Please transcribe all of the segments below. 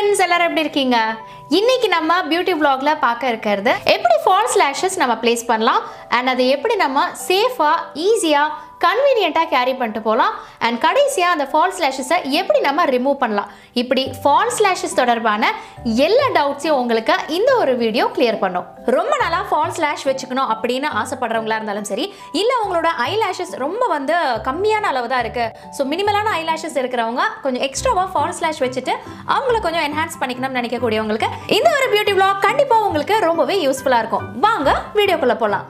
friends, எல்லாரும் எப்படி இருக்கீங்க? இன்னைக்கு நம்ம பியூட்டி vlogல பார்க்க இருக்கிறது எப்படி false lashes நம்ம place பண்ணலாம் and அதை எப்படி நம்ம சேஃபா ஈஸியா கன்வீனியன்ட்டா கேரி பண்ணிட்டு போலாம் and கடைசியா அந்த false lashes எப்படி நம்ம ரிமூவ் பண்ணலாம். இப்படி false lashes தொடர்பான எல்லா டவுட்ஸையும் உங்களுக்கு இந்த ஒரு வீடியோ கிளியர் பண்ணும். ரொம்ப நாளா false lash வெச்சுக்கணும் அப்படினு ஆசைப்படுறவங்களா இருந்தாலும் சரி, இல்ல உங்களோட eyelashes ரொம்ப வந்து கம்மியான அளவு தான் இருக்கு. சோ மினிமலான eyelashes இருக்குறவங்க கொஞ்சம் எக்ஸ்ட்ராவா false lash வெச்சிட்டு அவங்கள கொஞ்சம் என்ஹான்ஸ் பண்ணிக்கணும்னு நினைக்க கூடியவங்களுக்கு இந்த ஒரு பியூட்டி vlog கண்டிப்பா உங்களுக்கு ரொம்பவே யூஸ்ஃபுல்லா இருக்கும். வாங்க வீடியோக்குள்ள போலாம்.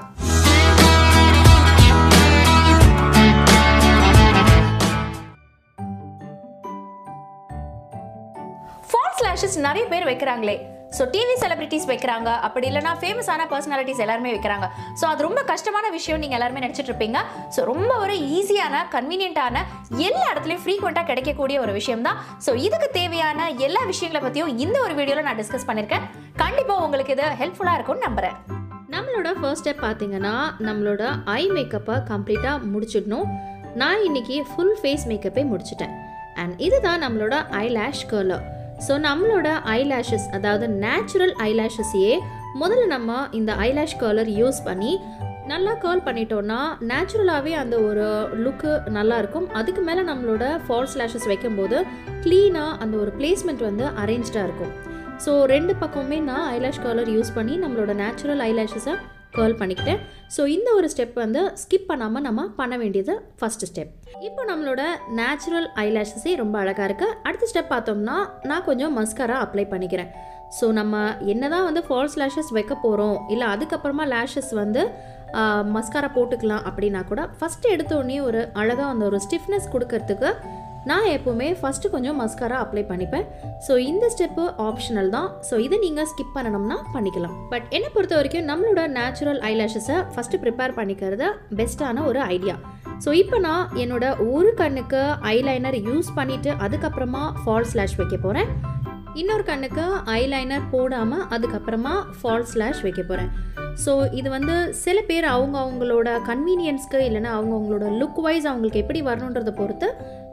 false lashes நிறைய பேர் வைக்கறாங்களே. சோ டிவி செலிபிரிட்டிஸ் வைக்கறாங்க, அப்படி இல்லனா ஃபேமஸான பர்சனாலிட்டிஸ் எல்லாரும் வைக்கறாங்க. சோ அது ரொம்ப கஷ்டமான விஷயம் நீங்க எல்லாரும் நினைச்சிட்டு இருப்பீங்க. சோ ரொம்ப ஒரு ஈஸியான கன்வீனியன்ட்டான எல்லா இடத்துலயும் ஃப்ரீக்வென்ட்டா கிடைக்கக்கூடிய ஒரு விஷயம் தான். சோ இதுக்கு தேவையான எல்லா விஷயங்களை பத்தியும் இந்த ஒரு வீடியோல நான் டிஸ்கஸ் பண்ணிருக்கேன். கண்டிப்பா உங்களுக்கு இது ஹெல்ப்ஃபுல்லா இருக்கும்னு நம்புறேன். நம்மளோட ஃபர்ஸ்ட் ஸ்டெப் பாத்தீங்கன்னா நம்மளோட ஐ மேக்கப்பை கம்ப்ளீட்டா முடிச்சிடணும். நான் இன்னைக்கு ஃபுல் ஃபேஸ் மேக்கப்பை முடிச்சிட்டேன். அண்ட் இதுதான் நம்மளோட ஐலாஷ் கர்லர். ஸோ நம்மளோட ஐலாஷஸ், அதாவது நேச்சுரல் ஐலாஷஸையே முதல்ல நம்ம இந்த ஐலாஷ் கர்லர் யூஸ் பண்ணி நல்லா கர்ல் பண்ணிட்டோம்னா நேச்சுரலாகவே அந்த ஒரு லுக்கு நல்லாயிருக்கும். அதுக்கு மேலே நம்மளோட ஃபால்ஸ் லேஷஸ் வைக்கும்போது க்ளீனாக அந்த ஒரு பிளேஸ்மெண்ட் வந்து அரேஞ்ச்டாக இருக்கும். ஸோ ரெண்டு பக்கமுமே நான் ஐலாஷ் கர்லர் யூஸ் பண்ணி நம்மளோட நேச்சுரல் ஐலாஷஸை கர்ல் பண்ணிக்கிட்டேன். ஸோ இந்த ஒரு ஸ்டெப் வந்து ஸ்கிப் பண்ணாமல் நம்ம பண்ண வேண்டியது ஃபஸ்ட்டு ஸ்டெப். இப்போ நம்மளோட நேச்சுரல் ஐலாஷஸே ரொம்ப அழகாக இருக்குது. அடுத்த ஸ்டெப் பார்த்தோம்னா நான் கொஞ்சம் மஸ்காரா அப்ளை பண்ணிக்கிறேன். ஸோ நம்ம என்ன தான் வந்து ஃபால்ஸ் லேஷஸ் வைக்க போகிறோம், இல்லை அதுக்கப்புறமா லேஷஸ் வந்து மஸ்காரா போட்டுக்கலாம் அப்படின்னா கூட ஃபஸ்ட்டு எடுத்தோடனே ஒரு அழகாக அந்த ஒரு ஸ்டிஃப்னஸ் கொடுக்கறதுக்கு நான் எப்போவுமே ஃபஸ்ட்டு கொஞ்சம் மஸ்காரா அப்ளை பண்ணிப்பேன். ஸோ இந்த ஸ்டெப்பு ஆப்ஷனல் தான். ஸோ இதை நீங்கள் ஸ்கிப் பண்ணணும்னா பண்ணிக்கலாம். பட் என்னை பொறுத்த வரைக்கும் நம்மளோட நேச்சுரல் ஐலாஷஸை ஃபஸ்ட்டு ப்ரிப்பேர் பண்ணிக்கிறது பெஸ்ட்டான ஒரு ஐடியா. ஸோ இப்போ நான் என்னோட ஒரு கண்ணுக்கு ஐலைனர் யூஸ் பண்ணிவிட்டு அதுக்கப்புறமா ஃபால்ஸ் லேஷ் வைக்க போகிறேன். இன்னொரு கண்ணுக்கு ஐலைனர் போடாமல் அதுக்கப்புறமா ஃபால்ஸ் லேஷ் வைக்க போகிறேன். ஸோ இது வந்து சில பேர் அவங்களோட கன்வீனியன்ஸ்க்கு இல்லைனா அவங்களோட லுக் வைஸ் அவங்களுக்கு எப்படி வரணுன்றதை பொறுத்து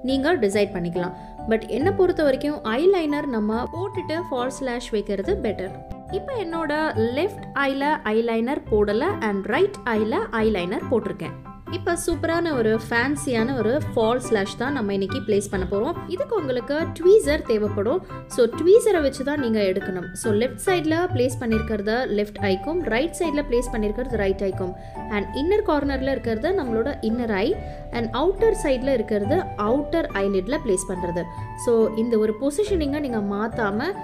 நீங்கள் டிசைட் பண்ணிக்கலாம். பட் என்னை பொறுத்த வரைக்கும் ஐலைனர் நம்ம போட்டுட்டு ஃபால்ஸ் லேஷ் வைக்கிறது பெட்டர். இப்போ என்னோட லெஃப்ட் ஐயில் ஐலைனர் போடலை அண்ட் ரைட் ஐயில் ஐலைனர் போட்டிருக்கேன். இப்போ சூப்பரான ஒரு ஃபேன்சியான ஒரு ஃபால்ஸ் லேஷ் தான் நம்ம இன்னைக்கு பிளேஸ் பண்ண போகிறோம். இதுக்கு உங்களுக்கு ட்வீசர் தேவைப்படும். ஸோ ட்வீசரை வச்சு தான் நீங்கள் எடுக்கணும். ஸோ லெஃப்ட் சைடில் பிளேஸ் பண்ணியிருக்கிறது லெஃப்ட் ஐக்கும், ரைட் சைடில் பிளேஸ் பண்ணியிருக்கிறது ரைட் ஐக்கும், அண்ட் இன்னர் கார்னரில் இருக்கிறது நம்மளோட இன்னர் ஐ அண்ட் அவுட்டர் சைடில் இருக்கிறது அவுட்டர் ஐலிட்டில் பிளேஸ் பண்ணுறது. ஸோ இந்த ஒரு பொசிஷனிங்கை நீங்கள் மாற்றாமல்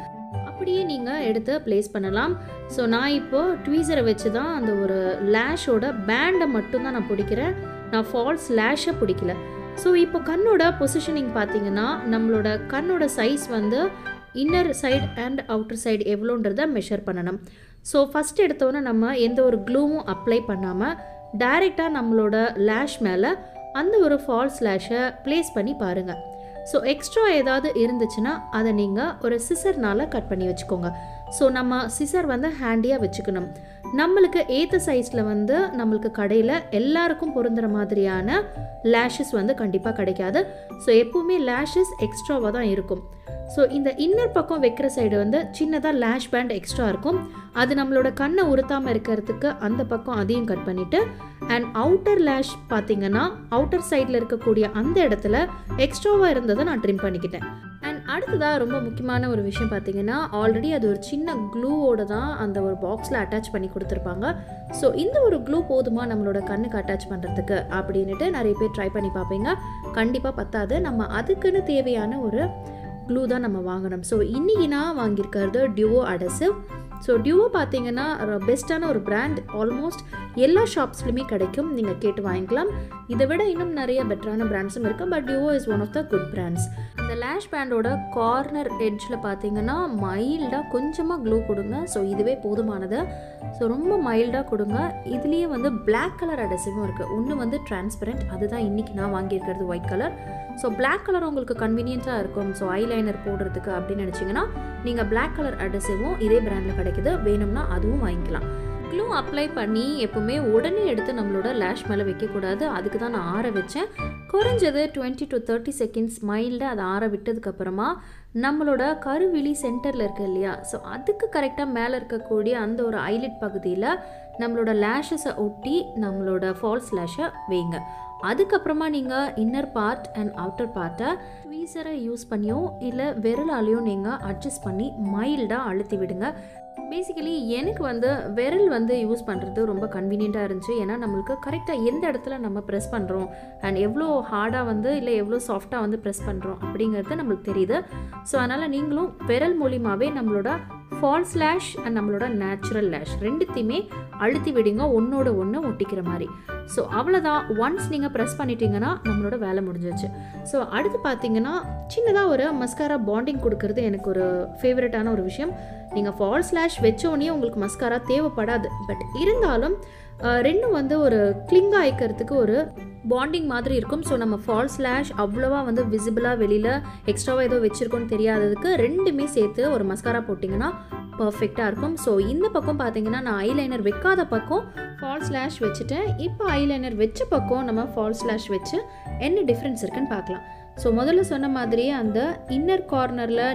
அப்படியே நீங்கள் எடுத்து ப்ளேஸ் பண்ணலாம். ஸோ நான் இப்போது ட்வீசரை வச்சு தான் அந்த ஒரு லேஷோட பேண்டை மட்டும்தான் நான் பிடிக்கிறேன். நான் ஃபால்ஸ் லேஷை பிடிக்கல. ஸோ இப்போ கண்ணோட பொசிஷனிங் பார்த்தீங்கன்னா நம்மளோட கண்ணோட சைஸ் வந்து inner side and outer side எவ்வளோன்றதை மெஷர் பண்ணணும். ஸோ ஃபஸ்ட் எடுத்தோன்னே நம்ம எந்த ஒரு க்ளூவும் அப்ளை பண்ணாமல் டைரெக்டாக நம்மளோட லேஷ் மேலே அந்த ஒரு ஃபால்ஸ் லேஷை ப்ளேஸ் பண்ணி பாருங்கள். ஸோ எக்ஸ்ட்ரா ஏதாவது இருந்துச்சுன்னா அதை நீங்கள் ஒரு சிசர்னால் கட் பண்ணி வச்சுக்கோங்க. ஸோ நம்ம சிசர் வந்து ஹேண்டியாக வச்சுக்கணும். நம்மளுக்கு ஏற்ற சைஸில் வந்து நம்மளுக்கு கடையில் எல்லாருக்கும் பொருந்துகிற மாதிரியான லேஷஸ் வந்து கண்டிப்பாக கிடைக்காது. ஸோ எப்போவுமே லேஷஸ் எக்ஸ்ட்ராவாக தான் இருக்கும். ஸோ இந்த இன்னர் பக்கம் வைக்கிற சைடு வந்து சின்னதாக லேஷ் பேண்ட் எக்ஸ்ட்ரா இருக்கும். அது நம்மளோட கண்ணை உறுத்தாமல் இருக்கிறதுக்கு அந்த பக்கம் அதையும் கட் பண்ணிவிட்டு அண்ட் அவுட்டர் லேஷ் பார்த்தீங்கன்னா அவுட்டர் சைடில் இருக்கக்கூடிய அந்த இடத்துல எக்ஸ்ட்ராவாக இருந்ததை நான் ட்ரிம் பண்ணிக்கிட்டேன். அண்ட் அடுத்ததாக ரொம்ப முக்கியமான ஒரு விஷயம் பார்த்தீங்கன்னா ஆல்ரெடி அது ஒரு சின்ன க்ளூவோடு தான் அந்த ஒரு பாக்ஸில் அட்டாச் பண்ணி கொடுத்துருப்பாங்க. ஸோ இந்த ஒரு க்ளூ போதுமா நம்மளோட கண்ணுக்கு அட்டாச் பண்ணுறதுக்கு அப்படின்ட்டு நிறைய பேர் ட்ரை பண்ணி பார்ப்பீங்க. கண்டிப்பாக பத்தாது. நம்ம அதுக்குன்னு தேவையான ஒரு க்ளூ தான் நம்ம வாங்கணும். ஸோ இன்றைக்கி நான் வாங்கியிருக்கிறது டியூவோ அடசிவ். ஸோ டியூவோ பார்த்தீங்கன்னா பெஸ்ட்டான ஒரு பிராண்ட். ஆல்மோஸ்ட் எல்லா ஷாப்ஸ்லையுமே கிடைக்கும், நீங்கள் கேட்டு வாங்கிக்கலாம். இதை விட இன்னும் நிறைய பெட்டரான பிராண்ட்ஸும் இருக்குது. But Duo is one of the good brands. அந்த லேஷ் பேண்டோட கார்னர் எட்ஜில் பார்த்தீங்கன்னா மைல்டாக கொஞ்சமாக க்ளூ கொடுங்க. ஸோ இதுவே போதுமானது. ஸோ ரொம்ப மைல்டாக கொடுங்க. இதுலேயே வந்து பிளாக் கலர் அடசிவும் இருக்குது. ஒன்று வந்து டிரான்ஸ்பரண்ட், அதுதான் இன்றைக்கி நான் வாங்கியிருக்கிறது white colour. So black colour உங்களுக்கு கன்வீனியண்ட்டாக இருக்கும். ஸோ ஐலைனர் போடுறதுக்கு அப்படின்னு நினச்சிங்கன்னா நீங்கள் பிளாக் கலர் அடசிவும் இதே பிராண்டில் கிடைக்குது. வேணும்னா அதுவும் வாங்கிக்கலாம். க்ளூ அப்ளை பண்ணி எப்பவுமே உடனே எடுத்து நம்மளோட லேஷ் மேலே வைக்கக்கூடாது. அதுக்கு தான் நான் ஆற வச்சேன். குறைஞ்சது 20 to 30 செகண்ட்ஸ் மைல்டாக அதை ஆற விட்டதுக்கப்புறமா நம்மளோட கருவிழி சென்டரில் இருக்குது இல்லையா, ஸோ அதுக்கு கரெக்டாக மேலே இருக்கக்கூடிய அந்த ஒரு ஐலிட் பகுதியில் நம்மளோட லேஷஸை ஒட்டி நம்மளோட ஃபால்ஸ் லேஷை வைங்க. அதுக்கப்புறமா நீங்கள் இன்னர் பார்ட் அண்ட் அவுட்டர் பார்ட்டை ட்வீசரை யூஸ் பண்ணியோ இல்லை விரலாலேயோ நீங்கள் அட்ஜஸ்ட் பண்ணி மைல்டாக அழுத்தி விடுங்க. பேசிக்கலி எனக்கு விரல் யூஸ் பண்ணுறது ரொம்ப கன்வீனியண்ட்டாக இருந்துச்சு. ஏன்னா நம்மளுக்கு கரெக்டாக எந்த இடத்துல நம்ம ப்ரெஸ் பண்ணுறோம் அண்ட் எவ்வளோ ஹார்டாக இல்லை எவ்வளோ சாஃப்டாக ப்ரெஸ் பண்ணுறோம் அப்படிங்கிறது நம்மளுக்கு தெரியுது. ஸோ அதனால் நீங்களும் விரல் மூலியமாகவே நம்மளோட ஃபால்ஸ் லேஷ் அண்ட் நம்மளோட நேச்சுரல் லேஷ் ரெண்டுத்தையுமே அழுத்தி விடுங்க, ஒன்றோட ஒன்று ஒட்டிக்கிற மாதிரி. ஸோ அவ்வளோதான். ஒன்ஸ் நீங்கள் ப்ரெஸ் பண்ணிட்டீங்கன்னா நம்மளோட வேலை முடிஞ்சிச்சு. ஸோ அடுத்து பார்த்தீங்கன்னா சின்னதாக ஒரு மஸ்காரா பாண்டிங் கொடுக்கறது எனக்கு ஒரு ஃபேவரட்டான ஒரு விஷயம். நீங்கள் ஃபால்ஸ் லேஷ் வச்சோடனே உங்களுக்கு மஸ்காரா தேவைப்படாது, பட் இருந்தாலும் ரெண்டும் ஒரு கிளிங்காக ஆயிக்கிறதுக்கு ஒரு பாண்டிங் மாதிரி இருக்கும். ஸோ நம்ம ஃபால்ஸ் லேஷ் அவ்வளோவா விசிபிளாக வெளியில் எக்ஸ்ட்ராவாக ஏதோ வச்சுருக்கோன்னு தெரியாததுக்கு ரெண்டுமே சேர்த்து ஒரு மஸ்காரா போட்டிங்கன்னா பர்ஃபெக்டாக இருக்கும். ஸோ இந்த பக்கம் பார்த்தீங்கன்னா நான் ஐலைனர் வைக்காத பக்கம் ஃபால்ஸ் லேஷ் வச்சுட்டேன். இப்போ ஐலைனர் வச்ச பக்கம் நம்ம ஃபால்ஸ் லேஷ் வச்சு என்ன டிஃப்ரென்ஸ் இருக்குன்னு பார்க்கலாம். ஸோ முதல்ல சொன்ன மாதிரியே அந்த இன்னர் கார்னரில்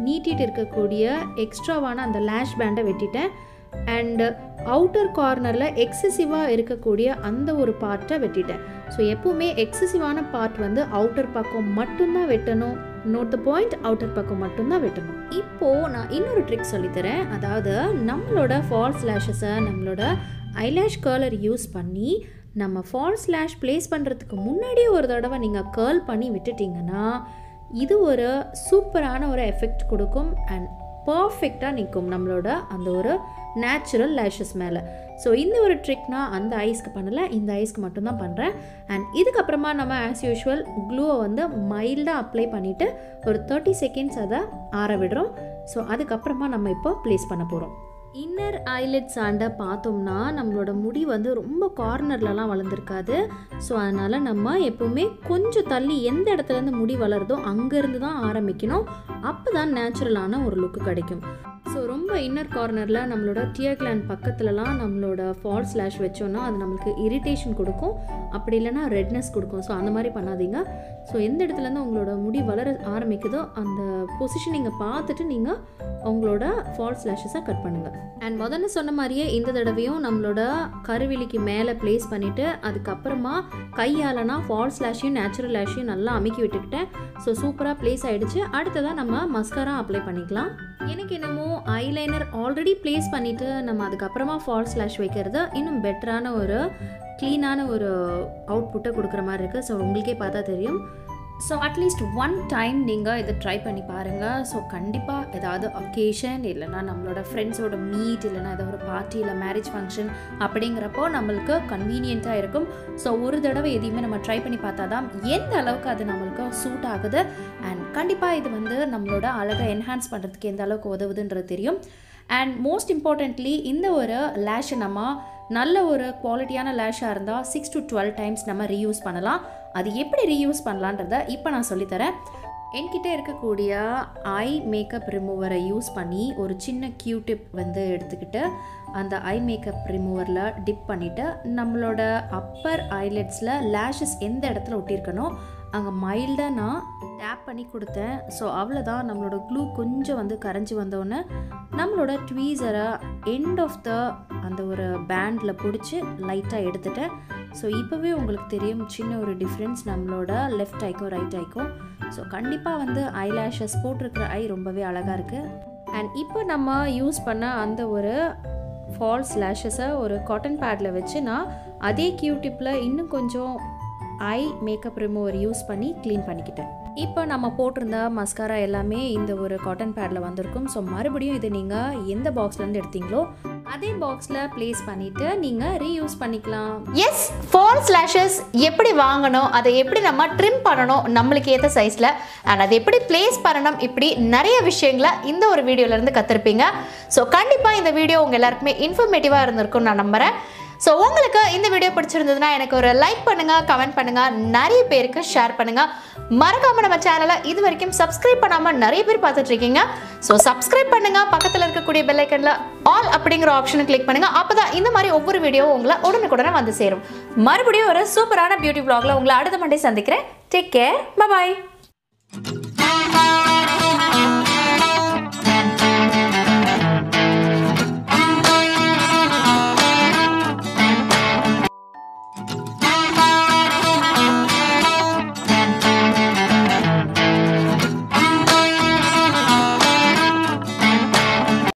நீட்டிட்டு இருக்கக்கூடிய எக்ஸ்ட்ராவான அந்த லேஷ் பேண்டை வெட்டிட்டேன். அண்ட் அவுட்டர் கார்னரில் எக்ஸசிவாக இருக்கக்கூடிய அந்த ஒரு பார்ட்டை வெட்டிட்டேன். ஸோ எப்போவுமே எக்ஸசிவான பார்ட் அவுட்டர் பக்கம் மட்டும்தான் வெட்டணும். நோட் த பாயிண்ட், அவுட்டர் பக்கம் மட்டும்தான் வெட்டணும். இப்போது நான் இன்னொரு ட்ரிக் சொல்லித்தரேன். அதாவது நம்மளோட ஃபால்ஸ் லேஷஸை நம்மளோட ஐலாஷ் கர்லர் யூஸ் பண்ணி நம்ம ஃபால்ஸ் லேஷ் ப்ளேஸ் பண்ணுறதுக்கு முன்னாடியே ஒரு தடவை நீங்கள் கர்ல் பண்ணி விட்டுட்டிங்கன்னா இது ஒரு சூப்பரான ஒரு எஃபெக்ட் கொடுக்கும் அண்ட் பர்ஃபெக்டாக நிற்கும் நம்மளோட அந்த ஒரு நேச்சுரல் லேஷஸ் மேலே. ஸோ இந்த ஒரு ட்ரிக் நான் அந்த ஐஸ்க்கு பண்ணலை, இந்த ஐஸ்க்கு மட்டும்தான் பண்ணுறேன். அண்ட் இதுக்கப்புறமா நம்ம ஆஸ் யூஷுவல் க்ளூவை மைல்டாக அப்ளை பண்ணிவிட்டு ஒரு 30 செகண்ட்ஸ் அதை ஆற விடுறோம். ஸோ அதுக்கப்புறமா நம்ம இப்போ ப்ளேஸ் பண்ண போகிறோம். இன்னர் ஐலிட்ஸ் ஆண்ட பார்த்தோம்னா நம்மளோட முடி ரொம்ப கார்னர்லலாம் வளர்ந்துருக்காது. ஸோ அதனால் நம்ம எப்போவுமே கொஞ்சம் தள்ளி எந்த இடத்துலேருந்து முடி வளருதோ அங்கேருந்து தான் ஆரம்பிக்கணும். அப்போ தான் நேச்சுரலான ஒரு லுக்கு கிடைக்கும். ஸோ ரொம்ப இன்னர் கார்னரில் நம்மளோட டியர் கிளாண்ட் பக்கத்துலலாம் நம்மளோட ஃபால்ஸ் லேஷ் வச்சோன்னா அது நம்மளுக்கு இரிட்டேஷன் கொடுக்கும், அப்படி இல்லைனா ரெட்னஸ் கொடுக்கும். ஸோ அந்த மாதிரி பண்ணாதீங்க. ஸோ எந்த இடத்துலேருந்து உங்களோட முடி வளர ஆரம்பிக்குதோ அந்த பொசிஷன் நீங்கள் பார்த்துட்டு நீங்கள் உங்களோட ஃபால்ஸ் லேஷஸை கட் பண்ணுங்கள். அண்ட் முதல்ல சொன்ன மாதிரியே இந்த தடவையும் நம்மளோட கருவிழிக்கு மேலே ப்ளேஸ் பண்ணிவிட்டு அதுக்கப்புறமா கையாலனா ஃபால்ஸ் லேஷையும் நேச்சுரல் லேஷையும் நல்லா அமுக்கி விட்டுக்கிட்டேன். ஸோ சூப்பராக ப்ளேஸ் ஆகிடுச்சு. அடுத்ததாக நம்ம மஸ்காரா அப்ளை பண்ணிக்கலாம். எனக்கு என்னமோ ஐலைனர் ஆல்ரெடி ப்ளேஸ் பண்ணிவிட்டு நம்ம அதுக்கப்புறமா ஃபால்ஸ் லேஷ் வைக்கிறது இன்னும் பெட்டரான ஒரு க்ளீனான ஒரு அவுட்புட்டை கொடுக்குற மாதிரி இருக்குது. ஸோ உங்களுக்கே பார்த்தா தெரியும். ஸோ அட்லீஸ்ட் ஒன் டைம் நீங்கள் இதை ட்ரை பண்ணி பாருங்கள். ஸோ கண்டிப்பாக ஏதாவது ஒகேஷன் இல்லைனா நம்மளோட ஃப்ரெண்ட்ஸோட மீட் இல்லைனா ஏதாவது ஒரு பார்ட்டி இல்லை மேரேஜ் ஃபங்க்ஷன் அப்படிங்கிறப்போ நம்மளுக்கு கன்வீனியண்ட்டாக இருக்கும். ஸோ ஒரு தடவை எதையுமே நம்ம ட்ரை பண்ணி பார்த்தா தான் எந்த அளவுக்கு அது நம்மளுக்கு சூட் ஆகுது அண்ட் கண்டிப்பாக இது நம்மளோட அழகை என்ஹான்ஸ் பண்ணுறதுக்கு எந்த அளவுக்கு உதவுதுன்றது தெரியும். அண்ட் மோஸ்ட் இம்பார்ட்டண்ட்லி இந்த ஒரு லேஷை நம்ம நல்ல ஒரு குவாலிட்டியான லேஷாக இருந்தால் 6 to 12 டைம்ஸ் நம்ம ரீயூஸ் பண்ணலாம். அது எப்படி ரீயூஸ் பண்ணலான்றதை இப்போ நான் சொல்லித்தரேன். என்கிட்ட இருக்கக்கூடிய ஐ மேக்கப் ரிமூவரை யூஸ் பண்ணி ஒரு சின்ன கியூடிப் எடுத்துக்கிட்டு அந்த ஐ மேக்கப் ரிமூவரில் டிப் பண்ணிவிட்டு நம்மளோட அப்பர் ஐலெட்ஸில் லேஷஸ் எந்த இடத்துல ஒட்டியிருக்கனோ அங்கே மைல்டாக நான் டேப் பண்ணி கொடுத்தேன். ஸோ அவ்வளோதான். நம்மளோட க்ளூ கொஞ்சம் கரைஞ்சி வந்தோடனே நம்மளோட ட்வீசரை எண்ட் ஆஃப் த அந்த ஒரு பேண்டில் பிடிச்சி லைட்டாக எடுத்துட்டேன். ஸோ இப்போவே உங்களுக்கு தெரியும் சின்ன ஒரு டிஃப்ரென்ஸ் நம்மளோட லெஃப்ட் ஐக்கும் ரைட் ஐக்கும். ஸோ கண்டிப்பாக ஐலாஷஸ் போட்டிருக்கிற ஐ ரொம்பவே அழகாக இருக்குது. அண்ட் இப்போ நம்ம யூஸ் பண்ண அந்த ஒரு ஃபால்ஸ் லேஷஸை ஒரு காட்டன் பேடில் வச்சு நான் அதே கியூடிப்பில் இன்னும் கொஞ்சம் ஐ மேக்கப் ரிமூவர் யூஸ் பண்ணி க்ளீன் பண்ணிக்கிட்டேன். இப்போ நம்ம போட்டிருந்த மஸ்காரா எல்லாமே இந்த ஒரு காட்டன் பேடில் வந்திருக்கும். ஸோ மறுபடியும் இதை நீங்கள் எந்த பாக்ஸ்லேருந்து எடுத்தீங்களோ அதே பாக்ஸில் ப்ளேஸ் பண்ணிவிட்டு நீங்கள் ரீயூஸ் பண்ணிக்கலாம். எஸ், ஃபால்ஸ் லேஷஸ் எப்படி வாங்கணும், அதை எப்படி நம்ம ட்ரிம் பண்ணணும் நம்மளுக்கு ஏற்ற சைஸில், அண்ட் அதை எப்படி ப்ளேஸ் பண்ணணும், இப்படி நிறைய விஷயங்களை இந்த ஒரு வீடியோலேருந்து கற்றுருப்பீங்க. ஸோ கண்டிப்பாக இந்த வீடியோ உங்கள் எல்லாருக்குமே இன்ஃபர்மேட்டிவாக இருந்திருக்கும்னு நான் நம்புகிறேன். ஸோ உங்களுக்கு இந்த வீடியோ பிடிச்சிருந்ததுன்னா எனக்கு ஒரு லைக் பண்ணுங்க, கமெண்ட் பண்ணுங்க, நிறைய பேருக்கு ஷேர் பண்ணுங்க. மறக்காம நம்ம சேனலை இது வரைக்கும் சப்ஸ்கிரைப் பண்ணாம நிறைய பேர் பார்த்துட்டு இருக்கீங்க. ஸோ சப்ஸ்கிரைப் பண்ணுங்க, பக்கத்தில் இருக்கக்கூடிய பெல் ஐக்கன்ல ஆல் அப்படிங்கிற ஆப்ஷனை கிளிக் பண்ணுங்க. அப்பதான் இந்த மாதிரி ஒவ்வொரு வீடியோவும் உங்களை உடனுக்குடனே வந்து சேரும். மறுபடியும் ஒரு சூப்பரான பியூட்டி vlogல உங்களை அடுத்த மண்டே சந்திக்கிறேன். Take care, bye bye.